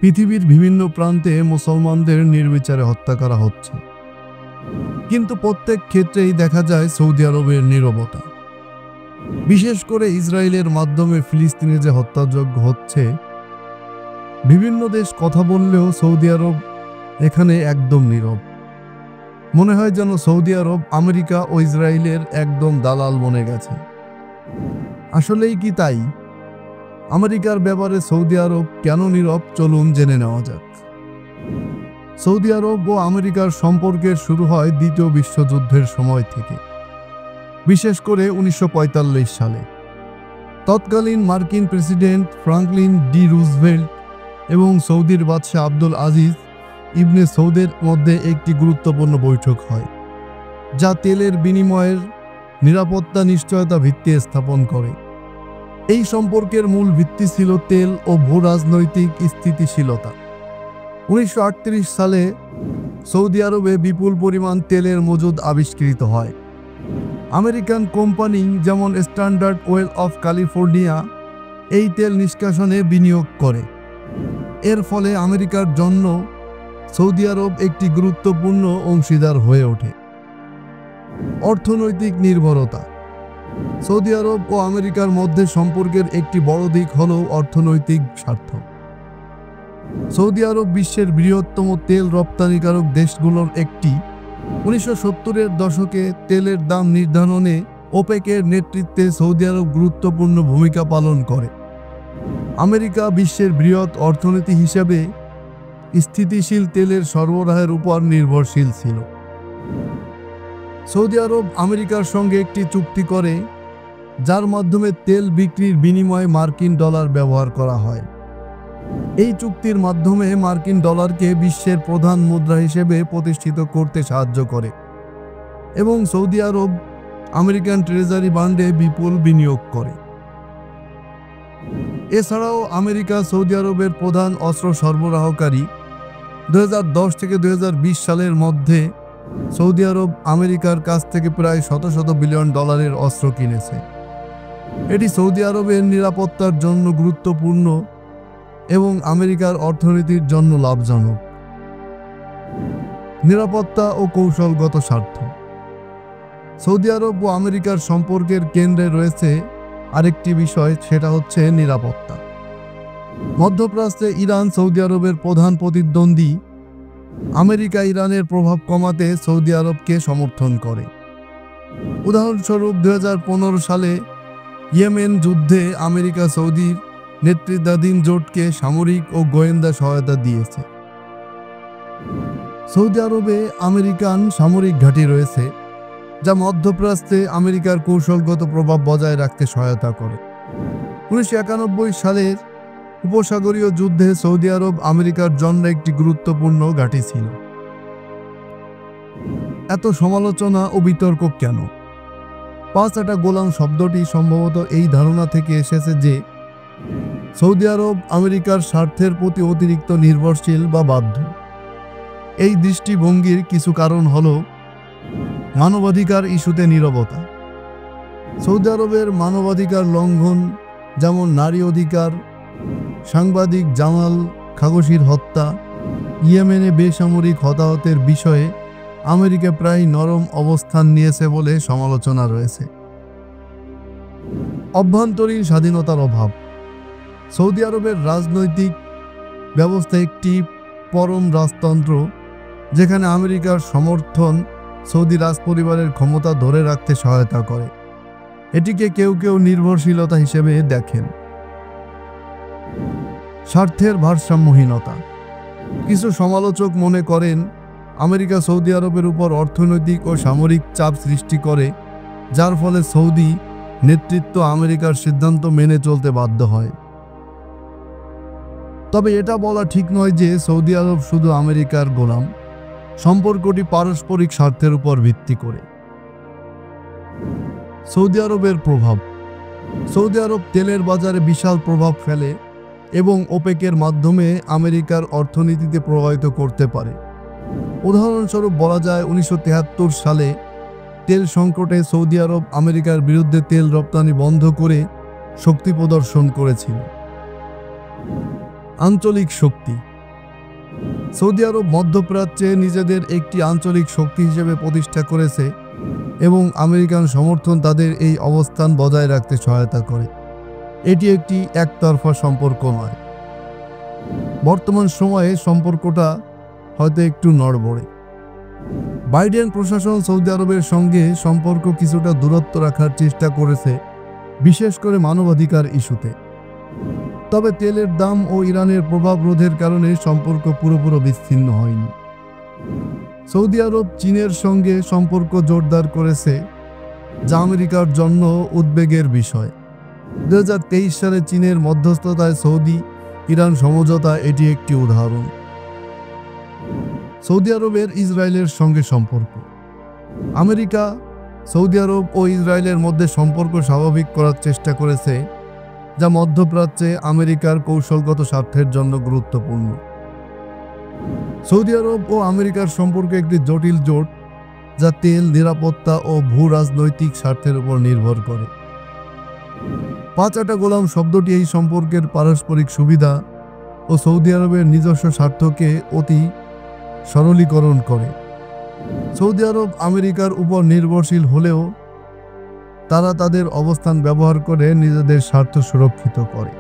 পৃথিবীর বিভিন্ন প্রান্তে মুসলমানদের নির্বিচারে হত্যা করা হচ্ছে, কিন্তু প্রত্যেক ক্ষেত্রেই দেখা যায় সৌদি আরবের নীরবতা। বিশেষ করে ইসরায়েলের মাধ্যমে ফিলিস্তিনে যে হত্যাযজ্ঞ হচ্ছে, বিভিন্ন দেশ কথা বললেও সৌদি আরব এখানে একদম নীরব। মনে হয় যেন সৌদি আরব আমেরিকা ও ইসরায়েলের একদম দালাল বনে গেছে। আসলেই কি তাই? আমেরিকার ব্যাপারে সৌদি আরব কেন নীরব, চলুন জেনে নেওয়া যাক। সৌদি আরব ও আমেরিকার সম্পর্কের শুরু হয় দ্বিতীয় বিশ্বযুদ্ধের সময় থেকে, বিশেষ করে 1945 সালে। তৎকালীন মার্কিন প্রেসিডেন্ট ফ্রাঙ্কলিন ডি রুজভেল্ট এবং সৌদির বাদশাহ আব্দুল আজিজ ইবনে সৌদের মধ্যে একটি গুরুত্বপূর্ণ বৈঠক হয়, যা তেলের বিনিময়ের নিরাপত্তা নিশ্চয়তা ভিত্তি স্থাপন করে। এই সম্পর্কের মূল ভিত্তি ছিল তেল ও ভূরাজনৈতিক স্থিতিশীলতা। 1938 সালে সৌদি আরবে বিপুল পরিমাণ তেলের মজুদ আবিষ্কৃত হয়। আমেরিকান কোম্পানি যেমন স্ট্যান্ডার্ড অয়েল অফ ক্যালিফোর্নিয়া এই তেল নিষ্কাশনে বিনিয়োগ করে। এর ফলে আমেরিকার জন্য সৌদি আরব একটি গুরুত্বপূর্ণ অংশীদার হয়ে ওঠে। অর্থনৈতিক নির্ভরতা। সৌদি আরব ও আমেরিকার মধ্যে সম্পর্কের একটি বড় দিক হল অর্থনৈতিক স্বার্থ। সৌদি আরব বিশ্বের বৃহত্তম তেল রপ্তানিকারক দেশগুলোর একটি। 1970-এর দশকে তেলের দাম নির্ধারণে ওপেকের নেতৃত্বে সৌদি আরব গুরুত্বপূর্ণ ভূমিকা পালন করে। আমেরিকা বিশ্বের বৃহৎ অর্থনীতি হিসেবে স্থিতিশীল তেলের সরবরাহের উপর নির্ভরশীল ছিল। সৌদি আরব আমেরিকার সঙ্গে একটি চুক্তি করে, যার মাধ্যমে তেল বিক্রির বিনিময়ে মার্কিন ডলার ব্যবহার করা হয়। এই চুক্তির মাধ্যমে মার্কিন ডলারকে বিশ্বের প্রধান মুদ্রা হিসেবে প্রতিষ্ঠিত করতে সাহায্য করে এবং সৌদি আরব আমেরিকান ট্রেজারি বন্ডে বিপুল বিনিয়োগ করে। এছাড়াও আমেরিকা সৌদি আরবের প্রধান অস্ত্র সরবরাহকারী। 2010 থেকে 2020 সালের মধ্যে সৌদি আরব আমেরিকার কাছ থেকে প্রায় শত শত বিলিয়ন ডলারের অস্ত্র কিনেছে। এটি সৌদি আরবের নিরাপত্তার জন্য গুরুত্বপূর্ণ এবং আমেরিকার অর্থনীতির জন্য লাভজনক। নিরাপত্তা ও কৌশলগত স্বার্থ। সৌদি আরব ও আমেরিকার সম্পর্কের কেন্দ্রে রয়েছে আরেকটি বিষয়, সেটা হচ্ছে নিরাপত্তা। মধ্যপ্রাচ্যে ইরান সৌদি আরবের প্রধান প্রতিদ্বন্দ্বী। আমেরিকা ইরানের প্রভাব কমাতে সৌদি আরবকে সমর্থন করে। উদাহরণস্বরূপ 2015 সালে ইয়েমেন যুদ্ধে আমেরিকা সৌদির নেতৃত্বাধীন জোটকে সামরিক ও গোয়েন্দা সহায়তা দিয়েছে। সৌদি আরবে আমেরিকান সামরিক ঘাঁটি রয়েছে, যা মধ্যপ্রাচ্যে আমেরিকার কৌশলগত প্রভাব বজায় রাখতে সহায়তা করে। 1991 সালের উপসাগরীয় যুদ্ধে সৌদি আরব আমেরিকার জন্য একটি গুরুত্বপূর্ণ ঘাঁটি ছিল। এত সমালোচনা ও বিতর্ক কেন? পাঁচটা গোলাম শব্দটি সম্ভবত এই ধারণা থেকে এসেছে যে সৌদি আরব আমেরিকার স্বার্থের প্রতি অতিরিক্ত নির্ভরশীল বা বাধ্য। এই দৃষ্টিভঙ্গির কিছু কারণ হল মানবাধিকার ইস্যুতে নীরবতা। সৌদি আরবের মানবাধিকার লঙ্ঘন, যেমন নারী অধিকার, সাংবাদিক জামাল খাশোগির হত্যা, ইয়েমেনে বেসামরিক হতাহতের বিষয়ে আমেরিকা প্রায় নরম অবস্থান নিয়েছে বলে সমালোচনা রয়েছে। অভ্যন্তরীণ স্বাধীনতার অভাব। সৌদি আরবের রাজনৈতিক ব্যবস্থা একটি পরম রাজতন্ত্র, যেখানে আমেরিকার সমর্থন সৌদি রাজপরিবারের ক্ষমতা ধরে রাখতে সহায়তা করে। এটিকে কেউ কেউ নির্ভরশীলতা হিসেবে দেখেন। স্বার্থের ভারসাম্যহীনতা। কিছু সমালোচক মনে করেন আমেরিকা সৌদি আরবের উপর অর্থনৈতিক ও সামরিক চাপ সৃষ্টি করে, যার ফলে সৌদি নেতৃত্ব আমেরিকার সিদ্ধান্ত মেনে চলতে বাধ্য হয়। তবে এটা বলা ঠিক নয় যে সৌদি আরব শুধু আমেরিকার গোলাম। সম্পর্কটি পারস্পরিক স্বার্থের উপর ভিত্তি করে। সৌদি আরবের প্রভাব। সৌদি আরব তেলের বাজারে বিশাল প্রভাব ফেলে এবং ওপেকের মাধ্যমে আমেরিকার অর্থনীতিতে প্রভাবিত করতে পারে। উদাহরণস্বরূপ বলা যায় 1973 সালে তেল সংকটে সৌদি আরব আমেরিকার বিরুদ্ধে তেল রপ্তানি বন্ধ করে শক্তি প্রদর্শন করেছিল। আঞ্চলিক শক্তি। সৌদি আরব মধ্যপ্রাচ্যে নিজেদের একটি আঞ্চলিক শক্তি হিসেবে প্রতিষ্ঠা করেছে এবং আমেরিকান সমর্থন তাদের এই অবস্থান বজায় রাখতে সহায়তা করে। এটি একটি একতরফা সম্পর্ক নয়। বর্তমান সময়ে সম্পর্কটা হয়তো একটু নড়বড়ে। বাইডেন প্রশাসন সৌদি আরবের সঙ্গে সম্পর্ক কিছুটা দূরত্ব রাখার চেষ্টা করেছে, বিশেষ করে মানবাধিকার ইস্যুতে। তবে তেলের দাম ও ইরানের প্রভাব রোধের কারণে সম্পর্ক পুরোপুরি বিচ্ছিন্ন হয়নি। সৌদি আরব চীনের সঙ্গে সম্পর্ক জোরদার করেছে, যা আমেরিকার জন্য উদ্বেগের বিষয়। 2023 সালে চীনের মধ্যস্থতায় সৌদি ইরান সমঝোতা এটি একটি উদাহরণ। সৌদি আরবের ইসরায়েলের সঙ্গে সম্পর্ক। আমেরিকা সৌদি আরব ও ইসরায়েলের মধ্যে সম্পর্ক স্বাভাবিক করার চেষ্টা করেছে, যা মধ্যপ্রাচ্যে আমেরিকার কৌশলগত স্বার্থের জন্য গুরুত্বপূর্ণ। সৌদি আরব ও আমেরিকার সম্পর্ক একটি জটিল জোট, যা তেল, নিরাপত্তা ও ভূ রাজনৈতিক স্বার্থের উপর নির্ভর করে। পাঁচটা গোলাম শব্দটি এই সম্পর্কের পারস্পরিক সুবিধা ও সৌদি আরবের নিজস্ব স্বার্থকে অতি সরলীকরণ করে। সৌদি আরব আমেরিকার উপর নির্ভরশীল হলেও তারা তাদের অবস্থান ব্যবহার করে নিজেদের স্বার্থ সুরক্ষিত করে।